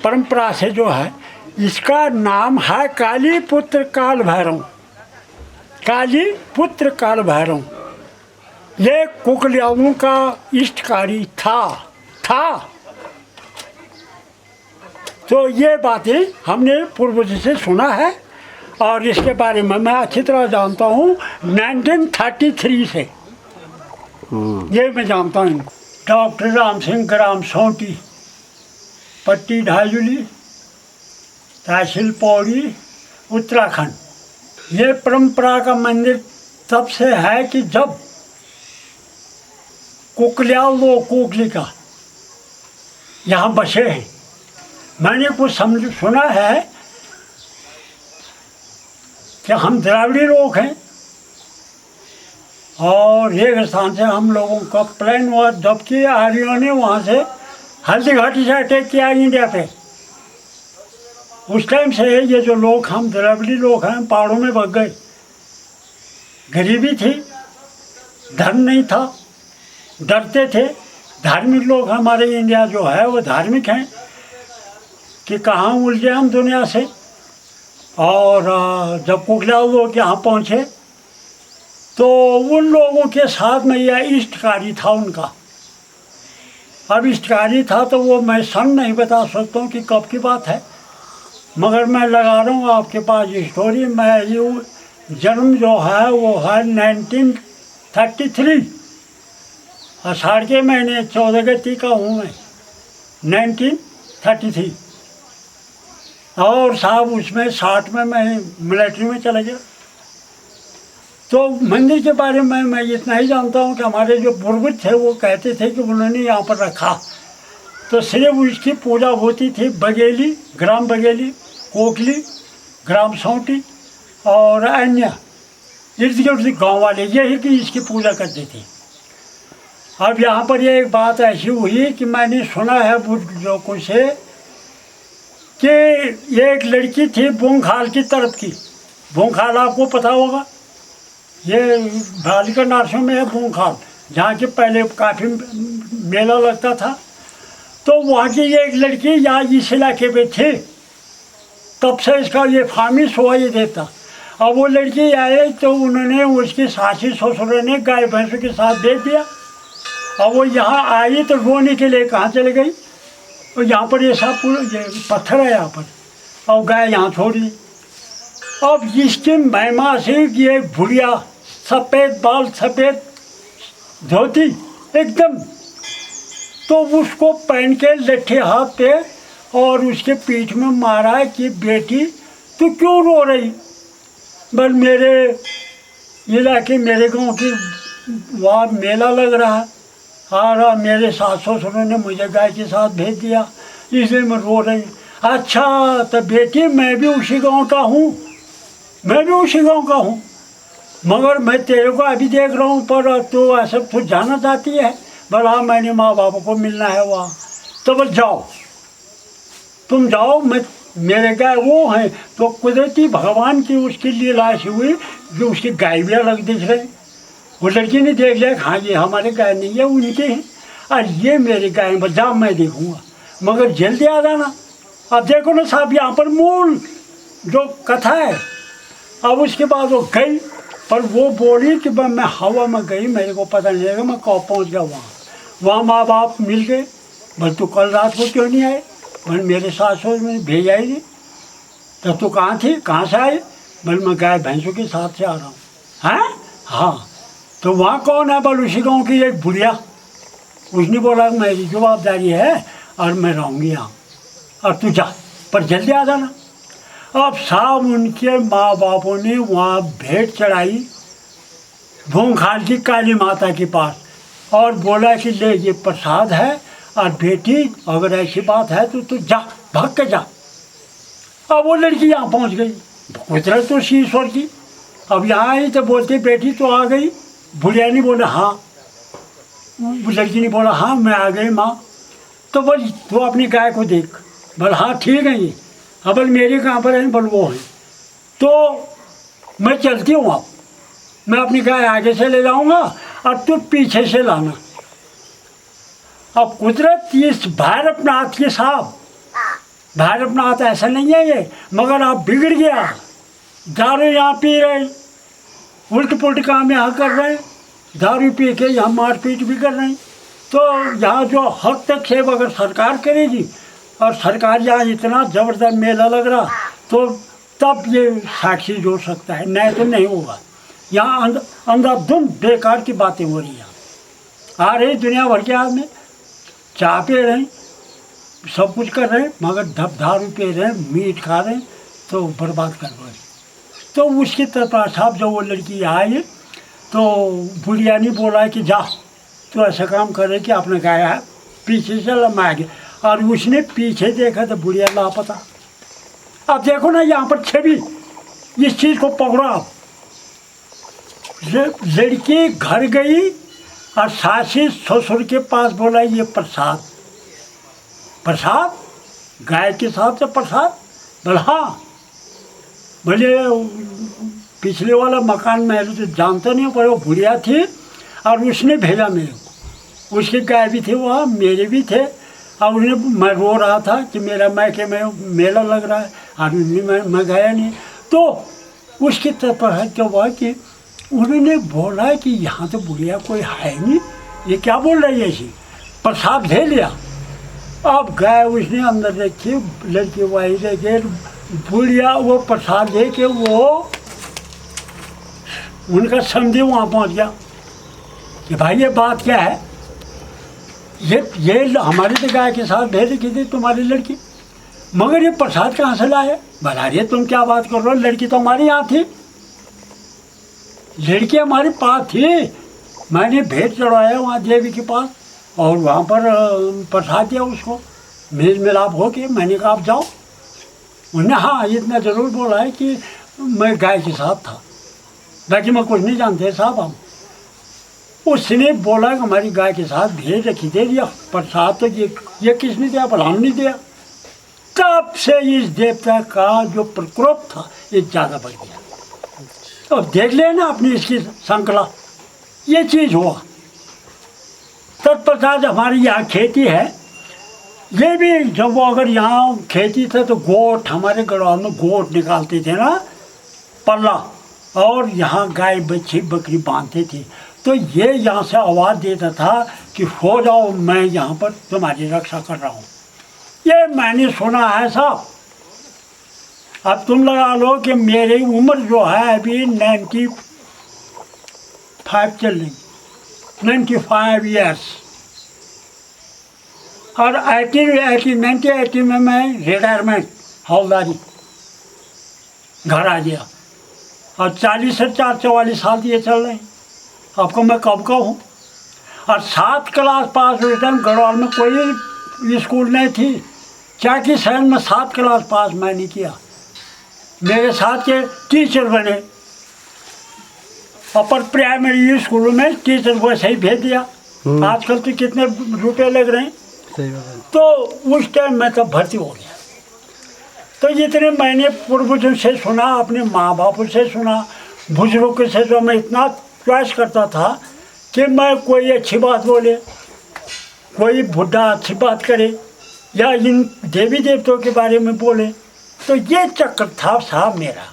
परंपरा से जो है, इसका नाम है काली पुत्र काल भैरव। काली पुत्र काल भैरव ये कुकलियाओं का इष्टकारी था। तो ये बातें हमने पूर्वज से सुना है और इसके बारे में मैं अच्छी तरह जानता हूँ 1933 से। ये मैं जानता हूँ। डॉक्टर राम सिंह ग्राम सोंटी, पट्टी ढाजुली, तहसील पौड़ी, उत्तराखंड। ये परंपरा का मंदिर तब से है कि जब कुकलियाल व कोकलिका यहाँ बसे हैं। मैंने कुछ सुना है कि हम द्राविड़ी लोग हैं और एक स्थान से हम लोगों का प्लान हुआ, जबकि आर्यों ने वहाँ से हल्दी घाटी से अटैक किया इंडिया पे। उस टाइम से ये जो लोग, हम द्राविड़ी लोग हैं, पहाड़ों में भाग गए। गरीबी थी, धन नहीं था, डरते थे। धार्मिक लोग हमारे इंडिया जो है वो धार्मिक हैं कि कहाँ उलझे हम दुनिया से। और जब कुकलियाल लोग यहाँ पहुँचे तो उन लोगों के साथ में यह इष्टकारी था उनका। अब इष्टकारी था तो वो मैं सन नहीं बता सकता हूँ कि कब की बात है, मगर मैं लगा रहा हूँ आपके पास स्टोरी। मैं ये जन्म जो है वो है 1933, आषाढ़ के महीने 14 गति का हूँ मैं, 1933। और साहब उसमें 60 में मैं मिलिट्री में चला गया। तो मंदिर के बारे में मैं इतना ही जानता हूँ कि हमारे जो पूर्वज थे वो कहते थे कि उन्होंने यहाँ पर रखा तो सिर्फ उसकी पूजा होती थी। बघेली, ग्राम बघेली, कोकली, ग्राम सोंटी और अन्य इर्द गिर्द गाँव वाले यही कि इसकी पूजा करते थे। अब यहाँ पर ये एक बात ऐसी हुई कि मैंने सुना है बुजुर्ग लोगों से कि एक लड़की थी बोंखाल की तरफ की। बोंखाल आपको पता होगा, ये बालिका नार्सों में है बोंखाल, जहाँ के पहले काफ़ी मेला लगता था। तो वहाँ की एक लड़की यहाँ इस इलाके में थी, तब से इसका ये फामिश हुआ ये देता। अब वो लड़की आए तो उन्होंने उसकी सासी ससुर ने गाय भैंसों के साथ भेज दिया। अब वो यहाँ आई तो रोने के लिए कहाँ चले गई, और यहाँ पर ये सब ये पत्थर है यहाँ पर, और गाय यहाँ छोड़ी। अब इसकी महिमा से ये बुढ़िया, सफ़ेद बाल, सफ़ेद धोती एकदम, तो उसको पहन के लट्ठे हाथ पे और उसके पीठ में मारा कि बेटी तू क्यों रो रही। बस मेरे इलाके, मेरे गांव की वहाँ मेला लग रहा है और मेरे सास ससुरों ने मुझे गाय के साथ भेज दिया, इसलिए मैं रो रही। अच्छा तो बेटी मैं भी उसी गांव का हूँ, मैं भी उसी गांव का हूँ, मगर मैं तेरे को अभी देख रहा हूँ पर तू ऐसा तू जाना चाहती है। बोला मैंने माँ बाप को मिलना है वहाँ। तो बोल जाओ, तुम जाओ, मैं मेरे गाय वो हैं। तो कुदरती भगवान की उसकी लीला ऐसी हुई जो उसकी गाय भी अलग दिख रही। वो लड़की ने देख लिया, हाँ ये हमारे गाय नहीं है, उनके हैं, और ये मेरी गाय, बस जाओ मैं देखूँगा, मगर जल्दी आ जाना। अब देखो ना साहब, यहाँ पर मूल जो कथा है। अब उसके बाद वो गई, पर वो बोली कि मैं हवा में गई, मेरे को पता नहीं लगा मैं कब पहुँच गया वहाँ। वहाँ माँ बाप मिल गए। बस तू कल रात को क्यों नहीं आए। बल मेरे सास में भेजा ही नहीं। तब तू कहाँ थी, कहाँ से आए। बल मैं गाय भैंसों के साथ से आ रहा हूँ। हैं, हाँ। तो वहाँ कौन है। बल उसी गाँव की एक बुढ़िया। उसने बोला मेरी जवाबदारी है और मैं रहूँगी यहाँ, और तू जा, पर जल्दी आ जाना। अब साहब उनके माँ बापों ने वहाँ भेंट चढ़ाई भोंखाल की काली माता के पास, और बोला कि ले ये प्रसाद है, और बेटी अगर ऐसी बात है तो तू जा, भाग के जा। अब वो लड़की यहाँ पहुँच गई, कुदरत तो ईश्वर की। अब यहाँ आई तो बोलती बेटी तो आ गई। बुढ़िया ने बोला हाँ, वो लड़की ने बोला हाँ मैं आ गई माँ। तो बोल तू अपनी गाय को देख। बोल हाँ ठीक है ये। अब बोल मेरे कहाँ पर है। बोल वो है। तो मैं चलती हूँ, अब मैं अपनी गाय आगे से ले जाऊँगा और तू पीछे से लाना। अब कुदरत इस भैरवनाथ के साहब बाहर अपना आता, ऐसा नहीं है ये। मगर आप बिगड़ गया, दारू यहाँ पी रहे, उल्ट पुल्ट काम यहाँ कर रहे हैं, दारू पी के यहाँ मारपीट भी कर रहे हैं। तो यहाँ जो हद तक सेव अगर सरकार करेगी, और सरकार यहाँ इतना ज़बरदस्त मेला लग रहा, तो तब ये साक्षी जोड़ सकता है, नहीं तो नहीं होगा। यहाँ अंधाधुंध बेकार की बातें हो रही हैं। आ रही दुनिया भर के आदमी चाय पी रहे हैं, सब कुछ कर रहे हैं, मगर दारू पी रहे हैं, मीट खा रहे हैं, तो बर्बाद कर रहे हैं। तो उसकी तरफ साहब जब वो लड़की आई, तो बुढ़िया ने बोला कि जा तो ऐसा काम करे कि आपने कहा है पीछे से लम्बा गया, और उसने पीछे देखा तो बुढ़िया लापता। अब देखो ना यहाँ पर छवि, इस चीज़ को पकड़ो आप। लड़की घर गई और सासी ससुर के पास बोला ये प्रसाद, प्रसाद गाय के साथ से प्रसाद। बोला हाँ। बोले पिछले वाला मकान में तो जानता नहीं, पर वो बुढ़िया थी और उसने भेजा मेरे को। उसके गाय भी थे वहाँ, मेरे भी थे, और उन्हें मैं रो रहा था कि मेरा मैके में मेला लग रहा है, और मैं गया नहीं। तो उसकी तरफ है क्या हुआ कि उन्होंने बोला कि यहाँ तो बुढ़िया कोई है नहीं, ये क्या बोल रही है ऐसी, प्रसाद ले लिया। अब गाय उसने अंदर रखी, लड़की वही देखे, बुढ़िया वो प्रसाद दे के वो उनका समझे वहाँ पहुँच गया कि भाई ये बात क्या है, ये हमारी तो गाय के साथ भेज की थी तुम्हारी लड़की, मगर ये प्रसाद कहाँ से लाए। बता रही तुम क्या बात कर रहे हो, लड़की तो हमारी यहाँ थी, लड़की हमारे पास थी, मैंने भेंट चढ़वाया वहाँ देवी के पास, और वहाँ पर प्रसाद दिया उसको, मेल मिलाप हो के। मैंने कहा आप जाओ। उन्होंने हाँ इतना ज़रूर बोला है कि मैं गाय के साथ था, बाकी मैं कुछ नहीं जानते साहब हम। उसने बोला कि हमारी गाय के साथ भेज रखी, दे दिया प्रसाद। तो ये किसने दिया, भलाम नहीं दिया। तब से इस देवता का जो प्रकोप था ये ज़्यादा बढ़ गया। तो देख लेना अपनी इसकी श्रृंखला, ये चीज़ हुआ। तत्पश्चात हमारी यहाँ खेती है, ये भी जब वो अगर यहाँ खेती था तो गोट, हमारे गढ़वाल में गोट निकालते थे ना पल्ला, और यहाँ गाय बच्ची बकरी बांधते थे। तो ये यहाँ से आवाज़ देता था कि हो जाओ, मैं यहाँ पर तुम्हारी रक्षा कर रहा हूँ। ये मैंने सुना है साहब। अब तुम लगा लो कि मेरी उम्र जो है अभी 95 चल रही, 95 ईयर्स, और 1980 में मैं रिटायरमेंट हौलदारी घर आ गया, और 40 से 44 साल ये चल रहे हैं। आपको मैं कब का हूँ, और 7 क्लास पास हुए टाइम गढ़वाल में कोई स्कूल नहीं थी, क्या कि शहर में 7 क्लास पास मैंने किया। मेरे साथ के टीचर बने, अपर प्राइमरी स्कूलों में टीचर को ऐसे ही भेज दिया। आजकल तो कितने रुपए लग रहे हैं, तो उस टाइम मैं तब भर्ती हो गया। तो इतने मैंने पूर्वजों से सुना, अपने माँ बापों से सुना, बुजुर्गों से जो मैं इतना चॉइस करता था कि मैं कोई अच्छी बात बोले, कोई बुढ़ा अच्छी बात करे, या इन देवी देवताओं के बारे में बोले। तो ये चक्कर था साहब मेरा।